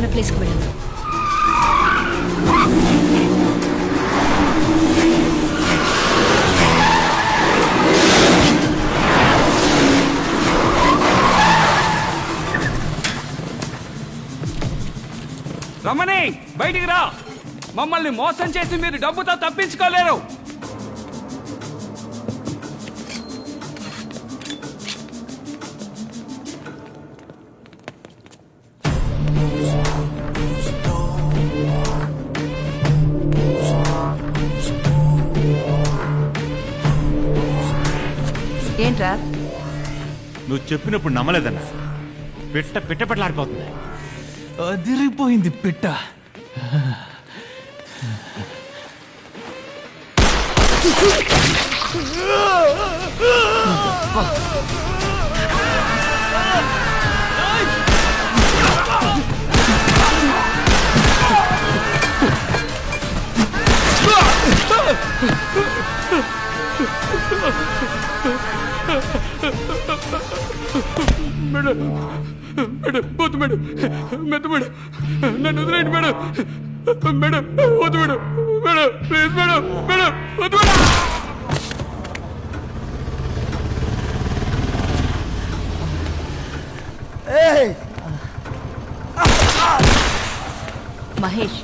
మన ప్లేస్కి వెళ్ళు. రమణి, బయటికి రా. మమ్మల్ని మోసం చేసి మీరు డబ్బుతో తప్పించుకోలేరు. ఏంట్రా? నువ్వు చెప్పినప్పుడు నమ్మలేదన్నా. పిట్ట పెట్టలాడిపోతుంది. అదిరిపోయింది పిట్ట. మేడం, మేడం వద్దు మేడం, మెద్దు మేడం, నన్ను వదిలేండి మేడం. మేడం వద్దు madam, madam please madam, madam వద్దు మేడం. మహేష్,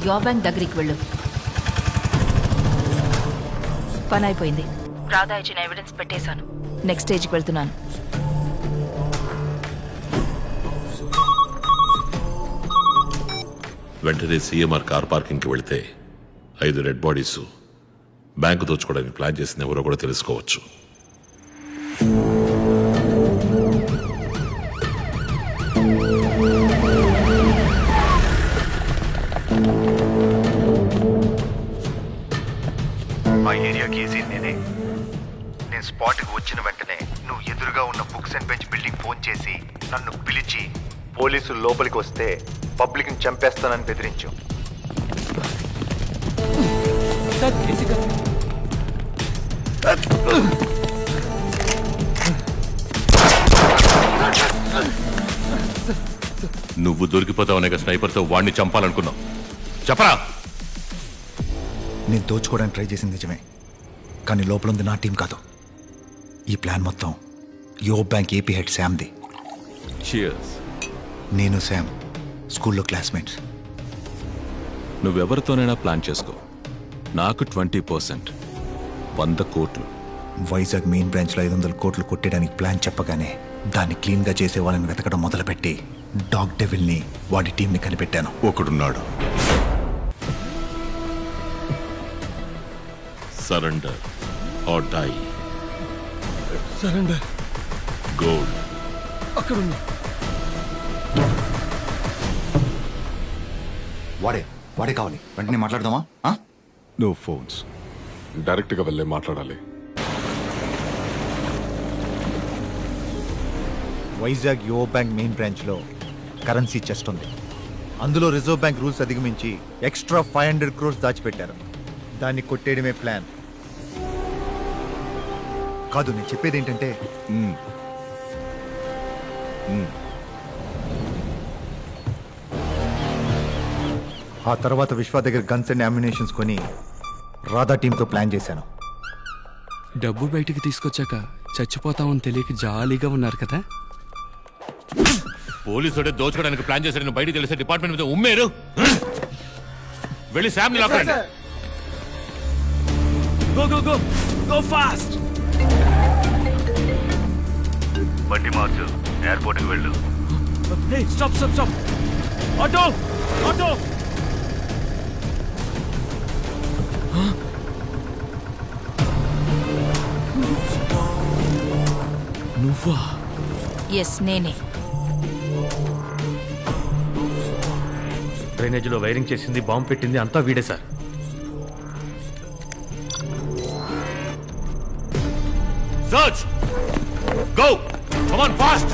యో బ్యాంక్ దగ్గరికి వెళ్ళు. పని అయిపోయింది. రాధా ఇచ్చిన ఎవిడెన్స్ పెట్టేశాను. నెక్స్ట్ స్టేజ్కి వెళ్తున్నాను. వెంటనే సీఎంఆర్ కార్ పార్కింగ్కి వెళితే 5 డెడ్ బాడీస్ బ్యాంకు దోచుకోవడానికి ప్లాన్ చేసిన ఎవరో కూడా తెలుసుకోవచ్చు. మా ఏరియాకి ఈజీ నేనే. నేను స్పాట్కి వచ్చిన వెంటనే నువ్వు ఎదురుగా ఉన్న books and bench building phone చేసి నన్ను పిలిచి పోలీసులు లోపలికి వస్తే పబ్లిక్ని చంపేస్తానని బెదిరించు. నువ్వు దొరికిపోతావనే స్నైపర్తో వాడిని చంపాలనుకున్నావు. చెప్పరా? నేను దోచుకోవడానికి ట్రై చేసింది నిజమే, కానీ లోపల ఉంది నా టీం కాదు. ఈ ప్లాన్ మొత్తం యో బ్యాంక్ ఏపీ హెడ్ శామ్ది. Cheers. నేను శామ్ స్కూల్లో క్లాస్మేట్స్. నువ్వెవరితోనైనా ప్లాన్ చేసుకో. నాకు 20%, 100 కోట్లు. వైజాగ్ మెయిన్ బ్రాంచ్లో 500 కోట్లు కొట్టేయడానికి ప్లాన్ చెప్పగానే దాన్ని క్లీన్గా చేసే వాళ్ళని వెతకడం మొదలుపెట్టి డాగ్ డెవిల్ని, వాడి టీంని కనిపెట్టాను. ఒకడున్నాడు. Surrender or die. Surrender. Gold అక్కడుంది. వాడే కావాలి. వెంటనే మాట్లాడదామా? నో ఫోన్స్, డైరెక్ట్గా వెళ్ళే మాట్లాడాలి. వైజాగ్ యో బ్యాంక్ మెయిన్ బ్రాంచ్లో కరెన్సీ చెస్ట్ ఉంది. అందులో రిజర్వ్ బ్యాంక్ రూల్స్ అధిగమించి ఎక్స్ట్రా 500 crores దాచిపెట్టారు. దాన్ని కొట్టేయడమే ప్లాన్. కాదు, నేను చెప్పేది ఏంటంటే ఆ తర్వాత విశ్వ దగ్గర గన్స్ అండ్ అమ్యునేషన్స్ కొని రాధా టీంతో ప్లాన్ చేశాను. డబ్బు బయటికి తీసుకొచ్చాక చచ్చిపోతామని తెలియక జాలీగా ఉన్నారు కదా. పోలీసుడే దోచుకోవడానికి ప్లాన్ చేశాడని బయట తెలిసే డిపార్ట్మెంట్ మీద ఉమ్మేరు. వెళ్ళి శామ్ని లాక్కండి. Go go go go fast. బండి మార్చు, ఎయిర్పోర్ట్కి వెళ్ళు. Hey stop stop stop. Auto auto. నువ్వా? ఎస్, నేనే. డ్రైనేజీలో వైరింగ్ చేసింది, బాంబు పెట్టింది అంతా వీడే sir. Search! Go! Come on, fast!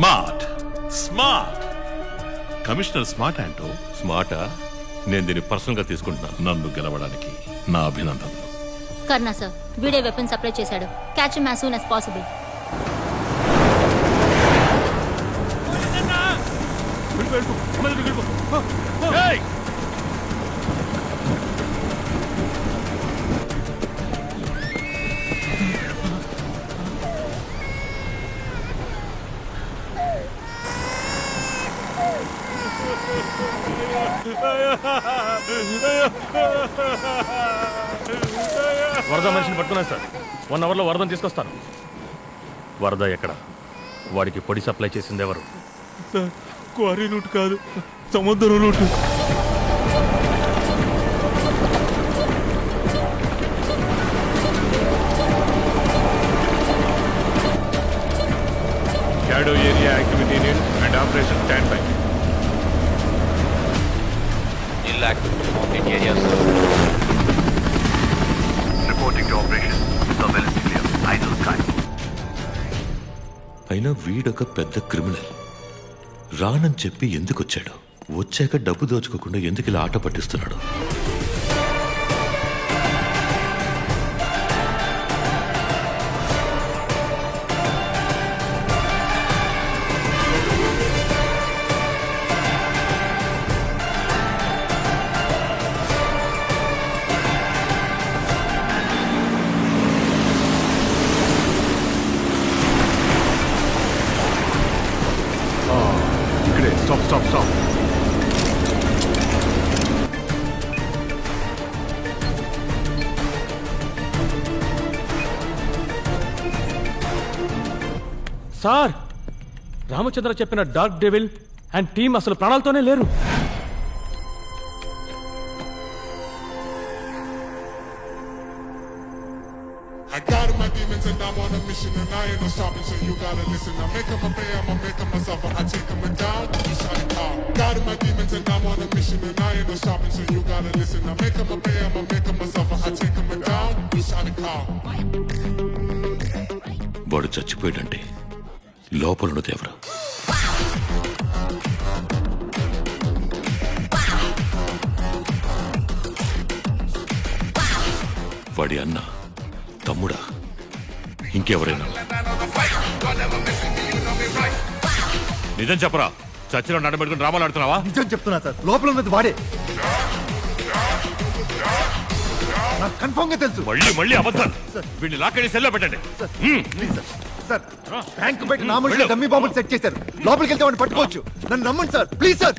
Smart smart commissioner smart అంటూ స్మార్టా నేను దీన్ని పర్సనల్ గా తీసుకుంటున్నాను. నన్ను గెలవడానికి నా అభినందనలు. కర్ణా సార్ వీడే వెపన్ సప్లై చేశాడు. Catch him as soon as possible. వరద మనిషిని పట్టుకున్నాను సార్. 1 అవర్లో వరదను తీసుకొస్తాను. వరద ఎక్కడ? వాడికి పొడి సప్లై చేసింది ఎవరు? క్వారీ రూట్ కాదు, సముద్రం route. Shadow area activity need and operation stand by. Reporting to operation. Surveillance clear. Eyes on sky. అయినా వీడొక పెద్ద క్రిమినల్. రానని చెప్పి ఎందుకు వచ్చాడు? వచ్చాక డబ్బు దోచుకోకుండా ఎందుకు ఇలా ఆట పట్టిస్తున్నాడు? ఇక్కడే stop stop stop. Sir, Ramachandra చెప్పిన డార్క్ డెవిల్ అండ్ టీం అసలు ప్రాణాలతోనే లేరు. I got my demons and I'm on a mission and I ain't no stopping, so you gotta listen. I make them a pay, I'ma make them myself, I take them down, we shot it out. Got my demons and I'm on a mission and I ain't no stopping, so you gotta listen. I make them a pay, I'ma make them myself, I take them down, we shot it out. వాడు చచ్చిపోయాడంటే లోపలున్నది ఎవరు? వాడి అన్న, తమ్ముడా, ఇంకెవరైనా? నిజం చెప్పరా, చర్చిలో నడబెట్టుకుని డ్రామాలు ఆడుతున్నావా? నిజం చెప్తున్నా సార్. లోపల ఉన్నది వాడే. నాకు కన్ఫర్మ్ గా తెలుసు. మళ్ళీ మళ్ళీ అబద్ధాలు. వీడిని లాక్కడి సెల్లో పెట్టండి. సార్ బ్యాంక్ బయట నా మనుషులు డమ్మీ బాంబులు సెట్ చేశారు. లోపలికి వెళ్తే వాడిని పట్టుకోవచ్చు. నన్ను నమ్మండి సార్, ప్లీజ్ సార్.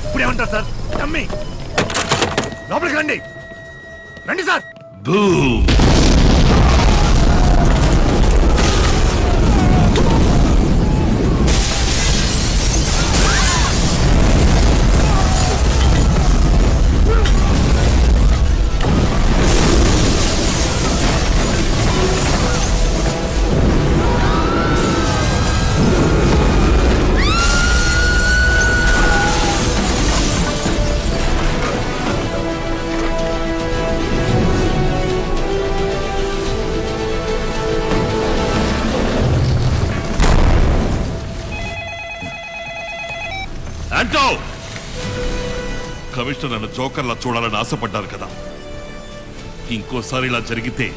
ఇప్పుడు ఏమంటారు సార్? నమ్మి లోపలికి రండి. రండి సార్. అంటో కమిషనర్ నన్ను జోకర్లా చూడాలని ఆశపడ్డారు కదా. ఇంకోసారి ఇలా జరిగితే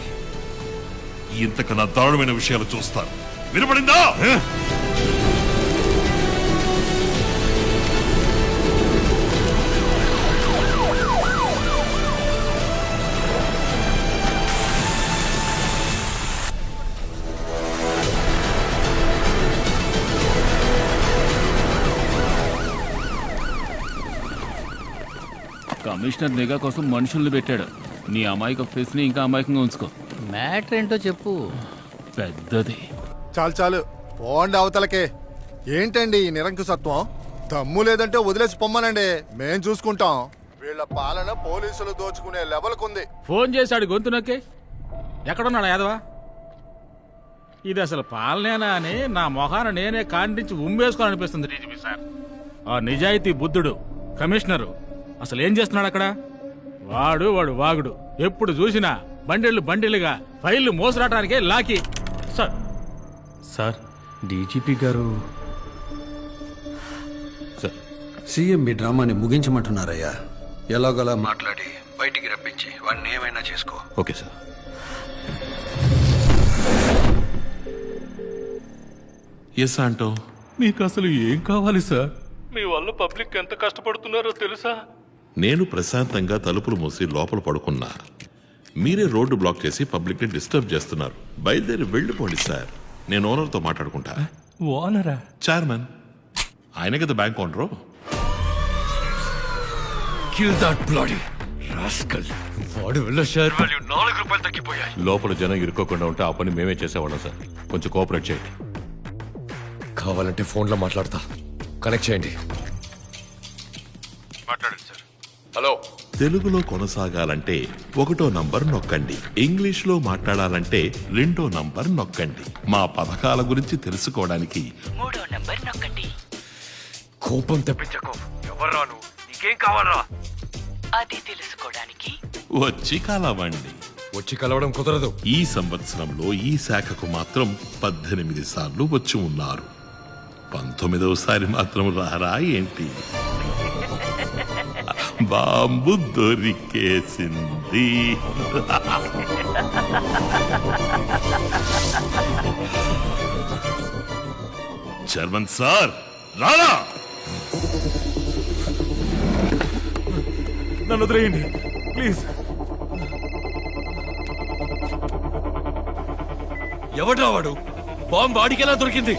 ఇంతకన్నా దారుణమైన విషయాలు చూస్తారు. వినపడిందా? కమిషనర్ నిఘా కోసం మనుషుల్ని పెట్టాడు. నీ అమాయక ఫేస్ ని ఇంకా అమాయకంగా ఉంచుకో. మ్యాటర్ ఏంటో చెప్పు. పెద్దది. చాలు చాలు పోండి అవతలకే. ఏంటండి ఈ నిరంకుశత్వం? దమ్ము లేదంటే వదిలేసి పొమ్మనండి, మేం చూసుకుంటాం. వీళ్ళ వీళ్ళ పాలన పోలీసులు దోచుకునే లెవెల్కుంది. ఫోన్ చేశాడు గొంతు నొక్కి. ఎక్కడున్నాడు యాదవా? ఇది అసలు పాలనేనా అని నా మొహాన నేనే కాండించి ఉమ్మేసుకోని అనిపిస్తుంది డీజీపీ సార్. ఆ నిజాయితీ బుద్ధుడు కమిషనరు అసలు ఏం చేస్తున్నాడు అక్కడ? వాడు వాగుడు. ఎప్పుడు చూసినా బండిలుగా ఫైళ్లు మోసరాటానికే లాకి. సార్ సార్ డీజీపీ గారు సార్ సీఎం మీ డ్రామాని ముగించమంటున్నారయ్యా. ఎలాగోలా మాట్లాడి బయటికి రప్పించి వాడిని ఏమైనా చేసుకో. Okay sir. ఎస్ ఆంటో. మీకు అసలు ఏం కావాలి సార్? మీ వల్ల పబ్లిక్ ఎంత కష్టపడుతున్నారో తెలుసా? నేను ప్రశాంతంగా తలుపులు మూసి లోపల పడుకున్నా. మీరే రోడ్డు బ్లాక్ చేసి పబ్లిక్ ని డిస్టర్బ్ చేస్తున్నారు. బయలుదేరి వెళ్ళిపోండి సార్. నేను ఓనర్తో మాట్లాడుకుంటా. ఓనరా? చైర్మన్ ఆయన కదా bank owner. Kill that bloody rascal. వాడు వల్ల షేర్ వాల్యూ 4 రూపాయలు తగ్గిపోయాయి. లోపల జనం ఇరుక్కోకుండా ఉంటే ఆ పని మేమే చేసేవాళ్ళం సార్. కొంచెం కోఆపరేట్ చేయండి. కావాలంటే ఫోన్లో మాట్లాడతా. కనెక్ట్ చేయండి. మాట్లాడండి సార్. హలో. తెలుగులో కొనసాగాలంటే 1వ నంబర్ నొక్కండి. ఇంగ్లీష్లో మాట్లాడాలంటే 2వ నంబర్ నొక్కండి. మా పథకాల గురించి తెలుసుకోవడానికి 3వ నంబర్ నొక్కండి. కోపం తెప్పించకు. ఎవర్రా నువ్వు? నీకేం కావాలరా? అది తెలుసుకోవడానికి వచ్చి కలవండి. వచ్చి కలవడం కుదరదు. ఈ సంవత్సరంలో ఈ శాఖకు మాత్రం 18 సార్లు వచ్చి ఉన్నారు. 19వసారి మాత్రం రారా ఏంటి? బాంబు దొరికేసింది. చైర్మన్ సార్ రారా. నన్ను వదిలేయండి ప్లీజ్. ఎవడ్రా వాడు? బాంబు వాడికెలా దొరికింది?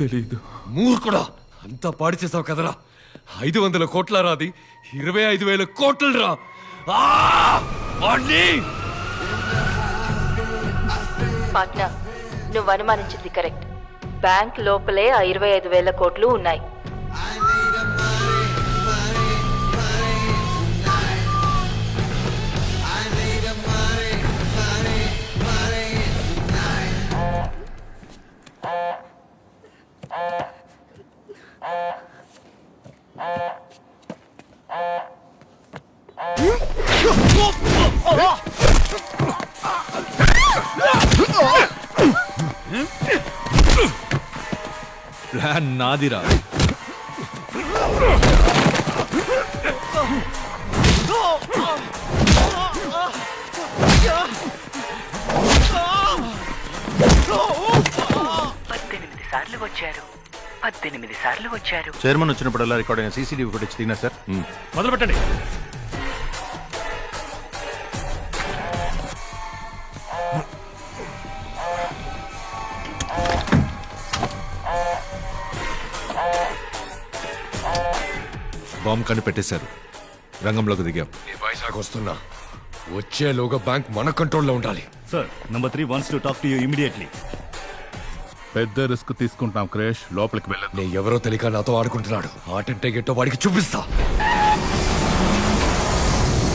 తెలీదు. మూర్ఖుడా, అంతా పాడు చేసావు కదరా. 500 కోట్ల రాది 25,000 కోట్లు రా. పాట్నా, నువ్వు అనుమానించింది కరెక్ట్. బ్యాంక్ లోపలే ఆ 25,000 కోట్లు ఉన్నాయి. ప్లాన్ నాదిరా. వచ్చారు. చైర్మన్ వచ్చినప్పుడల్లా రికార్డ్ అయిన సీసీటీవీ ఫుటేజ్ తీనా సార్? మొదలు పెట్టండి. బాంబు కనిపెట్టేశారు. రంగంలోకి దిగాం. వైజాగ్ వస్తున్నా. వచ్చేలోగా బ్యాంక్ మన కంట్రోల్లో ఉండాలి. Sir, number 3 wants to talk to you immediately. పెద్ద రిస్క్ తీసుకుంటాం క్రేష్. లోపలికి వెళ్ళదు. నేను ఎవరో తెలియక నాతో ఆడుకుంటున్నాడు. ఆటంటే గెట్టో వాడికి చూపిస్తా.